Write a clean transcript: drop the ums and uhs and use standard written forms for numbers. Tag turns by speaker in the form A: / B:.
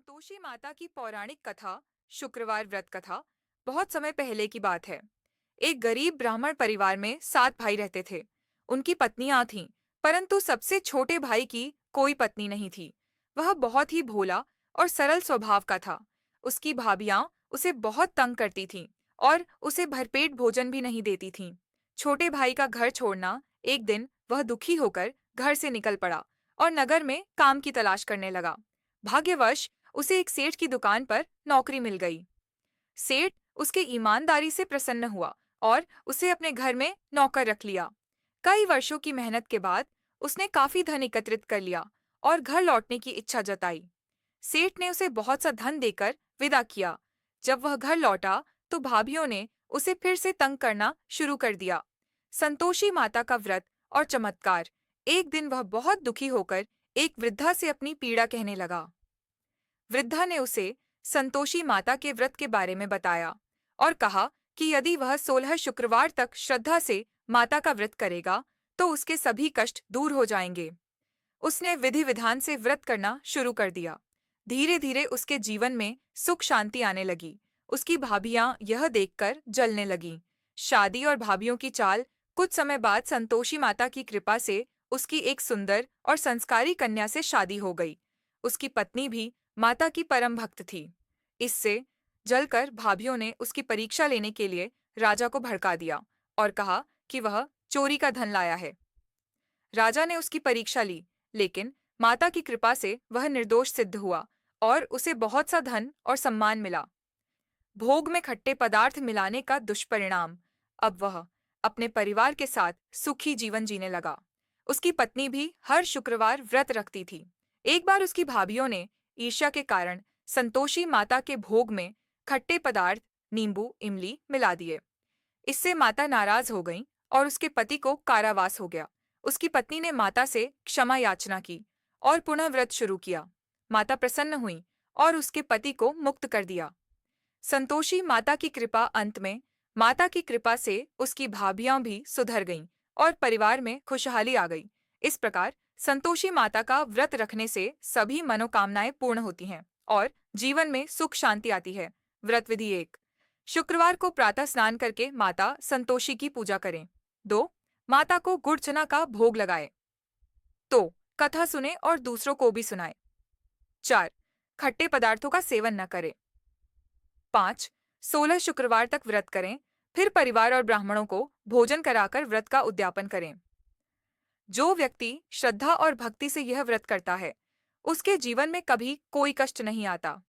A: संतोषी माता की पौराणिक कथा शुक्रवार व्रत कथा बहुत समय पहले की बात है। एक गरीब ब्राह्मण परिवार में 7 भाई रहते थे। उनकी पत्नियां थीं, परंतु सबसे छोटे भाई की कोई पत्नी नहीं थी। वह बहुत ही भोला और सरल स्वभाव का था। उसकी भाभियां उसे बहुत तंग करती थीं और उसे भरपेट भोजन भी नहीं देती थीं। छोटे भाई का घर छोड़ना, एक दिन वह दुखी होकर घर से निकल पड़ा और नगर में काम की तलाश करने लगा। भाग्यवश उसे एक सेठ की दुकान पर नौकरी मिल गई। सेठ उसके ईमानदारी से प्रसन्न हुआ और उसे अपने घर में नौकर रख लिया। कई वर्षों की मेहनत के बाद उसने काफी धन एकत्रित कर लिया और घर लौटने की इच्छा जताई। सेठ ने उसे बहुत सा धन देकर विदा किया। जब वह घर लौटा तो भाभीियों ने उसे फिर से तंग करना शुरू कर दिया। संतोषी माता का व्रत और चमत्कार। एक दिन वह बहुत दुखी होकर एक वृद्धा से अपनी पीड़ा कहने लगा। वृद्धा ने उसे संतोषी माता के व्रत के बारे में बताया और कहा कि यदि वह 16 शुक्रवार तक श्रद्धा से माता का व्रत करेगा तो उसके सभी कष्ट दूर हो जाएंगे। उसने विधि विधान से व्रत करना शुरू कर दिया। धीरे धीरे उसके जीवन में सुख शांति आने लगी। उसकी भाभियां यह देखकर जलने लगीं। शादी और भाभीियों की चाल। कुछ समय बाद संतोषी माता की कृपा से उसकी एक सुंदर और संस्कारी कन्या से शादी हो गई। उसकी पत्नी भी माता की परम भक्त थी। इससे जलकर भाभीियों ने उसकी परीक्षा लेने के लिए राजा को भड़का दिया और कहा कि वह चोरी का धन लाया है। राजा ने उसकी परीक्षा ली, लेकिन माता की कृपा से वह निर्दोष सिद्ध हुआ और उसे बहुत सा धन और सम्मान मिला। भोग में खट्टे पदार्थ मिलाने का दुष्परिणाम। अब वह अपने परिवार के साथ सुखी जीवन जीने लगा। उसकी पत्नी भी हर शुक्रवार व्रत रखती थी। एक बार उसकी भाभीियों ने ईर्ष्या के कारण संतोषी माता के भोग में खट्टे पदार्थ नींबू इमली मिला दिए। इससे माता नाराज हो गईं और उसके पति को कारावास हो गया। उसकी पत्नी ने माता से क्षमा याचना की और पुनः व्रत शुरू किया। माता प्रसन्न हुई और उसके पति को मुक्त कर दिया। संतोषी माता की कृपा। अंत में माता की कृपा से उसकी भाभियां भी सुधर गईं और परिवार में खुशहाली आ गई। इस प्रकार संतोषी माता का व्रत रखने से सभी मनोकामनाएं पूर्ण होती हैं और जीवन में सुख शांति आती है। व्रत विधि 1। शुक्रवार को प्रातः स्नान करके माता संतोषी की पूजा करें। 2। माता को गुड़ चना का भोग लगाए। तो कथा सुने और दूसरों को भी सुनाए। 4। खट्टे पदार्थों का सेवन न करें। 5। 16 शुक्रवार तक व्रत करें, फिर परिवार और ब्राह्मणों को भोजन कराकर व्रत का उद्यापन करें। जो व्यक्ति श्रद्धा और भक्ति से यह व्रत करता है, उसके जीवन में कभी कोई कष्ट नहीं आता।